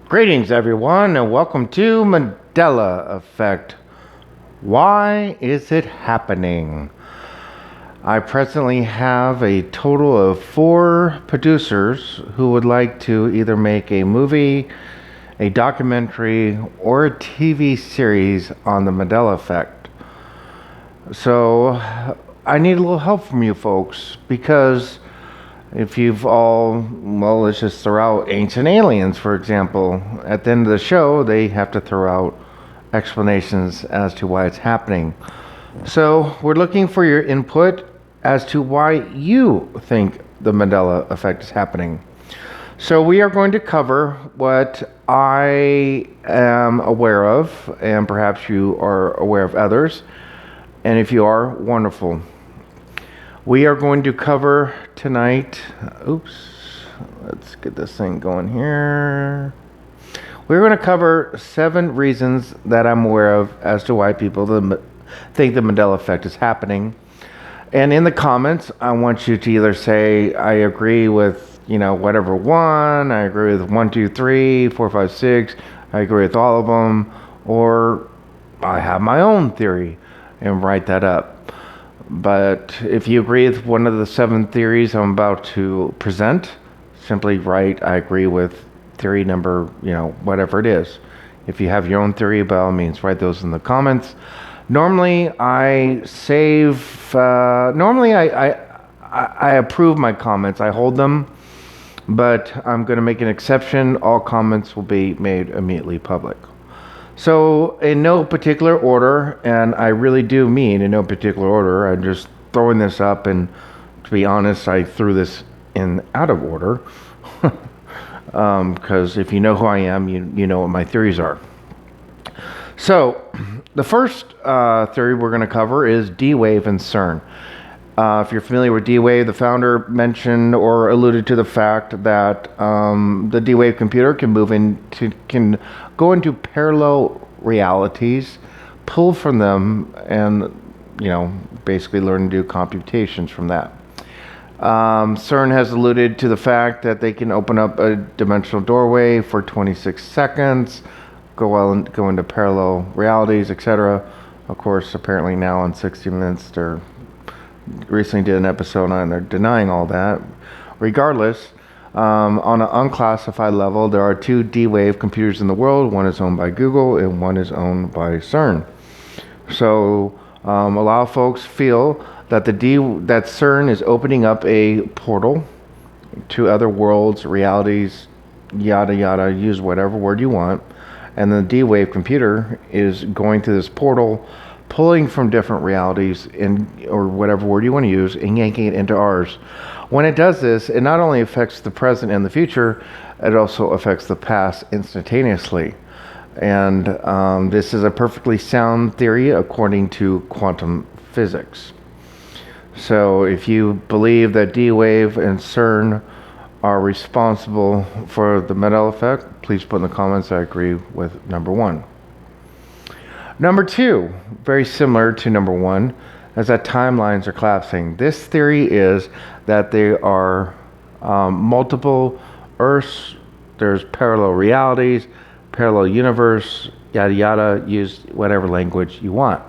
Greetings, everyone, and welcome to Mandela Effect. Why is it happening? I presently have a total of 4 producers who would like to either make a movie, a documentary, or a TV series on the Mandela Effect. So I need a little help from you folks, because if you've all, well, let's just throw out Ancient Aliens, for example. At the end of the show, they have to throw out explanations as to why it's happening. So we're looking for your input as to why you think the Mandela Effect is happening. So we are going to cover what I am aware of, and perhaps you are aware of others. And if you are, wonderful. We are going to cover tonight, let's get this thing going here. We're going to cover 7 reasons that I'm aware of as to why people think the Mandela Effect is happening. And in the comments, I want you to either say, I agree with, whatever one, I agree with 1, 2, 3, 4, 5, 6, I agree with all of them, or I have my own theory, and write that up. But if you agree with one of the 7 theories I'm about to present, simply write, I agree with theory number, whatever it is. If you have your own theory, by all means, write those in the comments. Normally, I approve my comments. I hold them, but I'm going to make an exception. All comments will be made immediately public. So, in no particular order, and I really do mean in no particular order, I'm just throwing this up, and to be honest, I threw this in out of order, because if you know who I am, you know what my theories are. So, the first theory we're going to cover is DWAVE and CERN. If you're familiar with DWAVE, the founder mentioned or alluded to the fact that the DWAVE computer can go into parallel realities, pull from them, and basically learn to do computations from that. CERN has alluded to the fact that they can open up a dimensional doorway for 26 seconds, go into parallel realities, etc. Of course, apparently now on 60 Minutes, they're recently did an episode on it, and they're denying all that. Regardless, on an unclassified level, there are 2 DWAVE computers in the world. One is owned by Google and one is owned by CERN. So a lot of folks feel that that CERN is opening up a portal to other worlds, realities, yada yada, use whatever word you want, and the DWAVE computer is going to this portal, pulling from different realities, or whatever word you want to use, and yanking it into ours. When it does this, it not only affects the present and the future, it also affects the past instantaneously. And this is a perfectly sound theory according to quantum physics. So if you believe that DWAVE and CERN are responsible for the Mandela Effect, please put in the comments I agree with number 1. Number 2, very similar to number 1, is that timelines are collapsing. This theory is that there are multiple Earths, there's parallel realities, parallel universe, yada yada, use whatever language you want.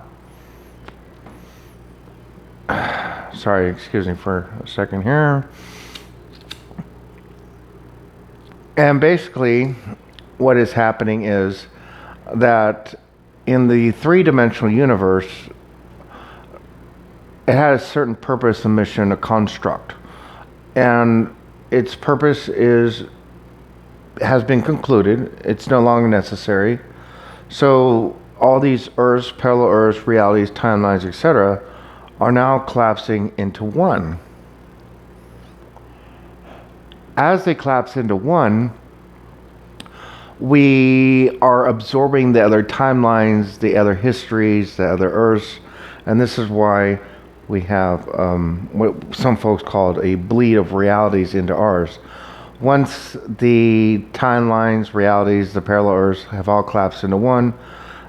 Sorry, excuse me for a second here. And basically, what is happening is that in the 3-dimensional universe, it has a certain purpose, a mission, a construct. And its purpose has been concluded. It's no longer necessary. So all these Earths, parallel Earths, realities, timelines, etc., are now collapsing into one. As they collapse into one, we are absorbing the other timelines, the other histories, the other Earths, and this is why we have what some folks called a bleed of realities into ours. Once the timelines, realities, the parallel Earths have all collapsed into one,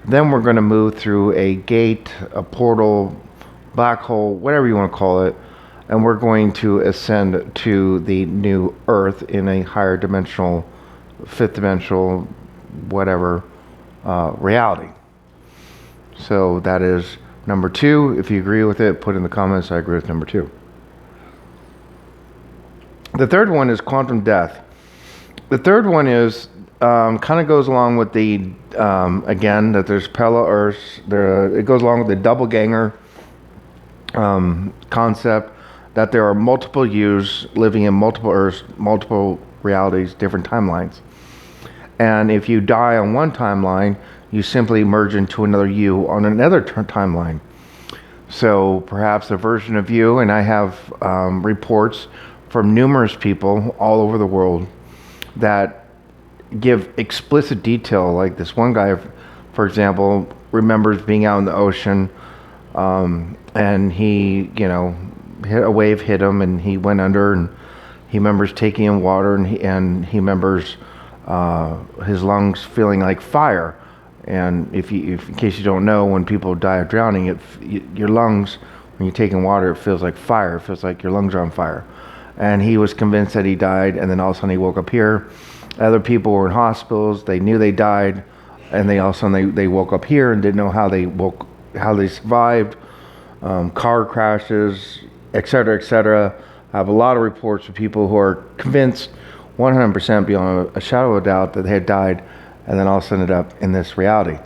then we're going to move through a gate, a portal, black hole, whatever you want to call it, and we're going to ascend to the new Earth in a higher dimensional fifth dimensional, whatever, reality. So that is number 2. If you agree with it, put in the comments, I agree with number 2. The third one is quantum death. The third one is kind of goes along with the, again, that there's parallel Earths. It goes along with the double ganger concept, that there are multiple yous living in multiple Earths, multiple realities, different timelines. And if you die on one timeline, you simply merge into another you on another timeline. So perhaps a version of you, and I have reports from numerous people all over the world that give explicit detail. Like this one guy, for example, remembers being out in the ocean, and he, a wave hit him and he went under, and he remembers taking in water, and he remembers his lungs feeling like fire. And if in case you don't know, when people die of drowning, your lungs, when you're taking water, it feels like fire. It feels like your lungs are on fire. And he was convinced that he died, and then all of a sudden he woke up here. Other people were in hospitals. They knew they died, and all of a sudden they woke up here and didn't know how they survived. Car crashes, etc., etc. I have a lot of reports of people who are convinced 100% beyond a shadow of a doubt that they had died, and then all of a sudden ended up in this reality.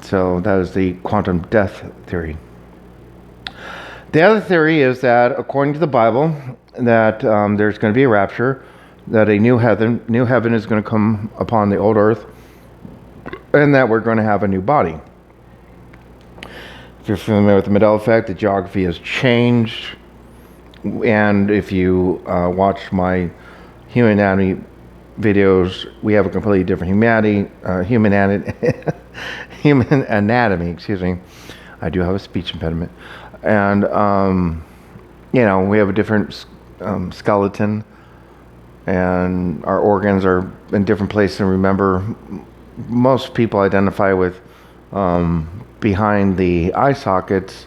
So that is the quantum death theory. The other theory is that, according to the Bible, that there's going to be a rapture, that a new heaven is going to come upon the old earth, and that we're going to have a new body. If you're familiar with the Mandela effect, the geography has changed. And if you watch my human anatomy videos, we have a completely different human anatomy, excuse me. I do have a speech impediment. And, we have a different skeleton, and our organs are in different places. And remember, most people identify with behind the eye sockets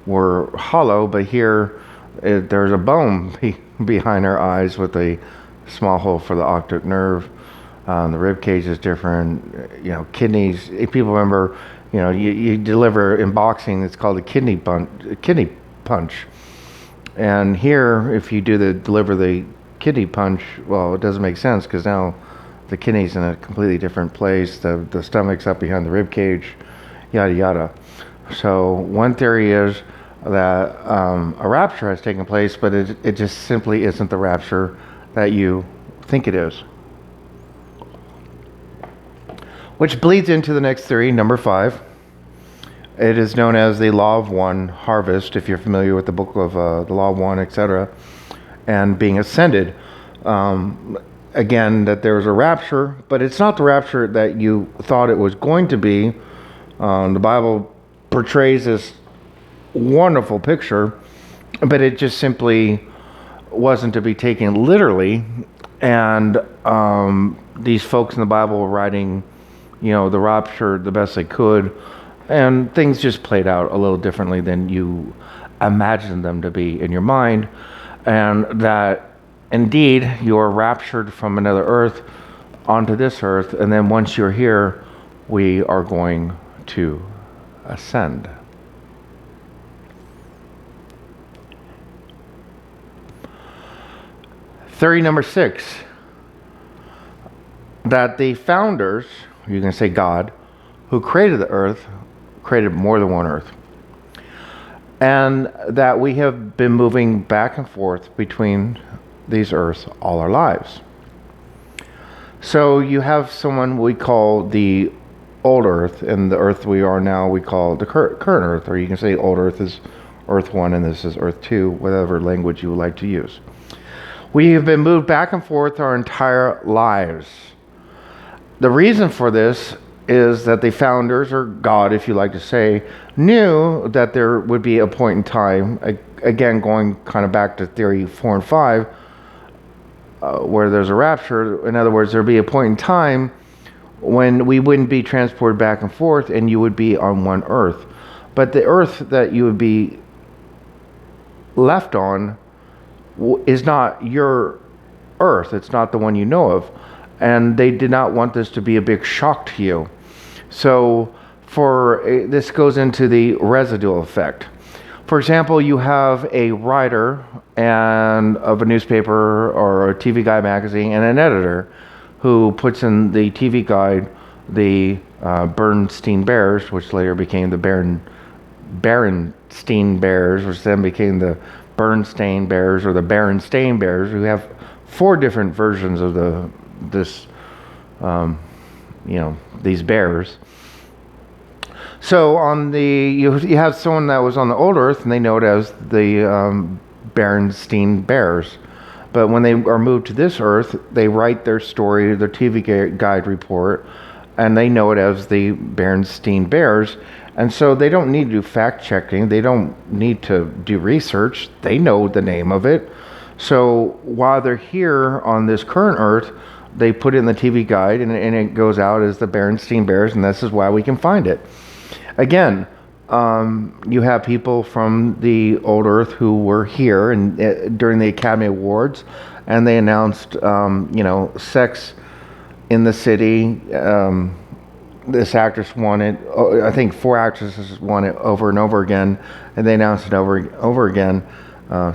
were hollow, but here there's a bone behind our eyes with a small hole for the optic nerve. The rib cage is different. Kidneys. If people remember, you deliver in boxing. It's called a kidney punch. And here, if you deliver the kidney punch, well, it doesn't make sense because now the kidney's in a completely different place. The stomach's up behind the rib cage, yada yada. So one theory is that a rapture has taken place, but it just simply isn't the rapture that you think it is. Which bleeds into the next theory, number 5. It is known as the Law of One harvest, if you're familiar with the book of the Law of One, etc., and being ascended. Again, that there was a rapture, but it's not the rapture that you thought it was going to be. The Bible portrays this wonderful picture, but it just simply wasn't to be taken literally. And these folks in the Bible were writing, the rapture the best they could, and things just played out a little differently than you imagined them to be in your mind, and that indeed you are raptured from another earth onto this earth, and then once you're here, we are going to ascend. Theory number 6, that the founders, you can say God, who created the earth, created more than one earth. And that we have been moving back and forth between these earths all our lives. So you have someone we call the old earth, and the earth we are now we call the current earth, or you can say old earth is earth 1 and this is earth 2, whatever language you would like to use. We have been moved back and forth our entire lives. The reason for this is that the founders, or God, if you like to say, knew that there would be a point in time, again, going kind of back to theory 4 and 5, where there's a rapture. In other words, there'd be a point in time when we wouldn't be transported back and forth, and you would be on one earth. But the earth that you would be left on is not your earth. It's not the one you know of. and they did not want this to be a big shock to you. So this goes into the residual effect. For example, you have a writer of a newspaper or a TV Guide magazine and an editor who puts in the TV Guide the Bernstein Bears, which later became the Berenstain Bears, which then became the Bernstein Bears or the Berenstain Bears. We have 4 different versions of these bears. So on you have someone that was on the old Earth, and they know it as the Berenstain Bears. But when they are moved to this Earth, they write their story, their TV Guide report, and they know it as the Berenstain Bears. And so they don't need to do fact checking. They don't need to do research. They know the name of it. So while they're here on this current Earth, they put it in the TV Guide, and it goes out as the Berenstain Bears, and this is why we can find it. Again, you have people from the old Earth who were here and during the Academy Awards, and they announced, sex in the city. This actress won it. I think 4 actresses won it over and over again, and they announced it over and over again.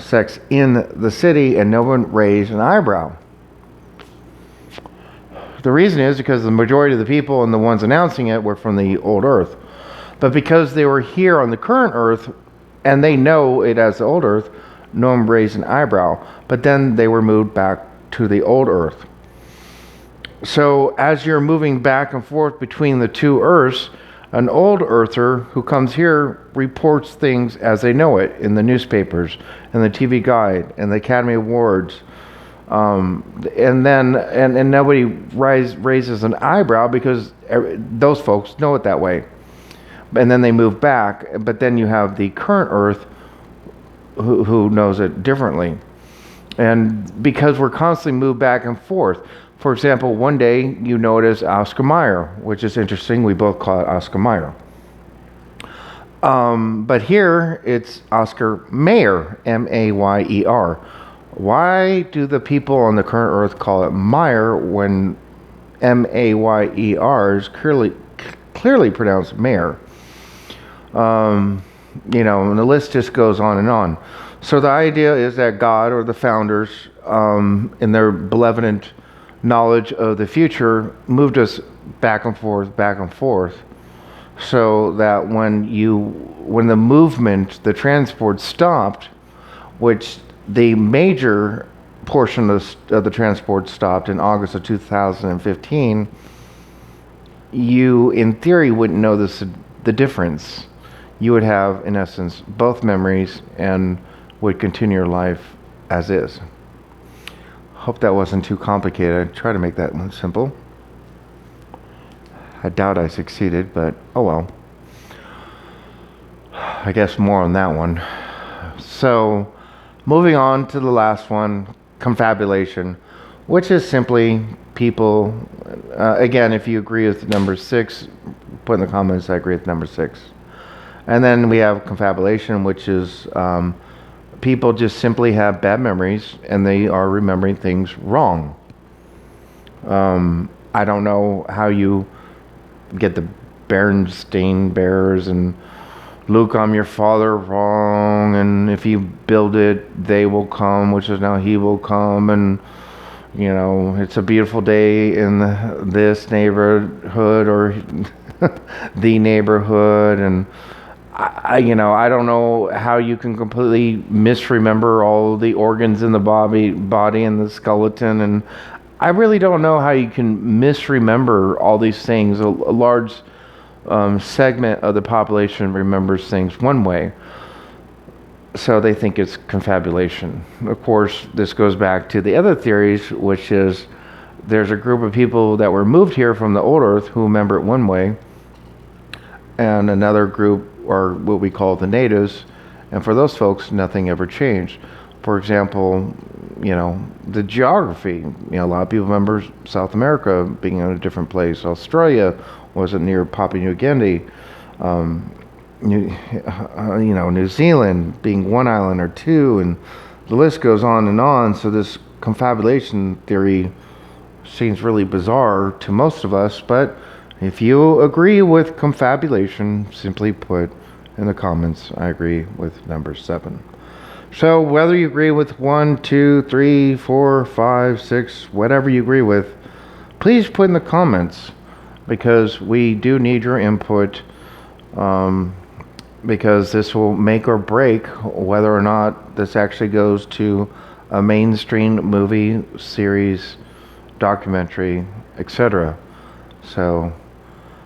Sex in the city, and no one raised an eyebrow. The reason is because the majority of the people and the ones announcing it were from the old Earth. But because they were here on the current Earth, and they know it as the old Earth, no one raised an eyebrow. But then they were moved back to the old Earth. So as you're moving back and forth between the 2 Earths, an old Earther who comes here reports things as they know it in the newspapers, in the TV Guide, and the Academy Awards. And nobody raises an eyebrow because those folks know it that way. And then they move back, but then you have the current Earth who knows it differently. And because we're constantly moved back and forth. For example, one day you know it as Oscar Mayer, which is interesting. We both call it Oscar Mayer. But here it's Oscar Mayer, M-A-Y-E-R. Why do the people on the current Earth call it Mayer when M-A-Y-E-R is clearly pronounced Mayer? And the list just goes on and on. So the idea is that God or the founders, in their benevolent knowledge of the future, moved us back and forth, so that when the movement, the transport stopped, which the major portion of the transport stopped in August of 2015, you, in theory, wouldn't know the difference. You would have, in essence, both memories and would continue your life as is. Hope that wasn't too complicated. I try to make that one simple. I doubt I succeeded, but oh well. I guess more on that one. So, moving on to the last one, confabulation, which is simply people, again, if you agree with number 6, put in the comments I agree with number 6. And then we have confabulation, which is people just simply have bad memories and they are remembering things wrong. I don't know how you get the Berenstain Bears and Luke, I'm your father wrong, and if you build it, they will come, which is now he will come, and it's a beautiful day in this neighborhood or the neighborhood, and I don't know how you can completely misremember all the organs in the body and the skeleton, and I really don't know how you can misremember all these things. A large segment of the population remembers things one way, so they think it's confabulation. Of course, this goes back to the other theories, which is there's a group of people that were moved here from the old Earth who remember it one way, and another group are what we call the natives, and for those folks, nothing ever changed. For example, the geography. A lot of people remember South America being in a different place. Australia wasn't near Papua New Guinea. New Zealand being one island or two, and the list goes on and on. So this confabulation theory seems really bizarre to most of us, but if you agree with confabulation, simply put in the comments, I agree with number 7. So whether you agree with 1, 2, 3, 4, 5, 6, whatever you agree with, please put in the comments, because we do need your input, because this will make or break whether or not this actually goes to a mainstream movie, series, documentary, etc. So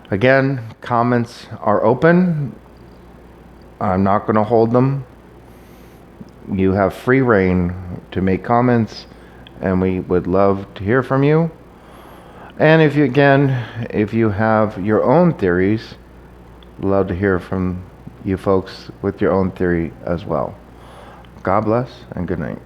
again, comments are open. I'm not going to hold them. You have free reign to make comments, and we would love to hear from you. And if you have your own theories, love to hear from you folks with your own theory as well. God bless and good night.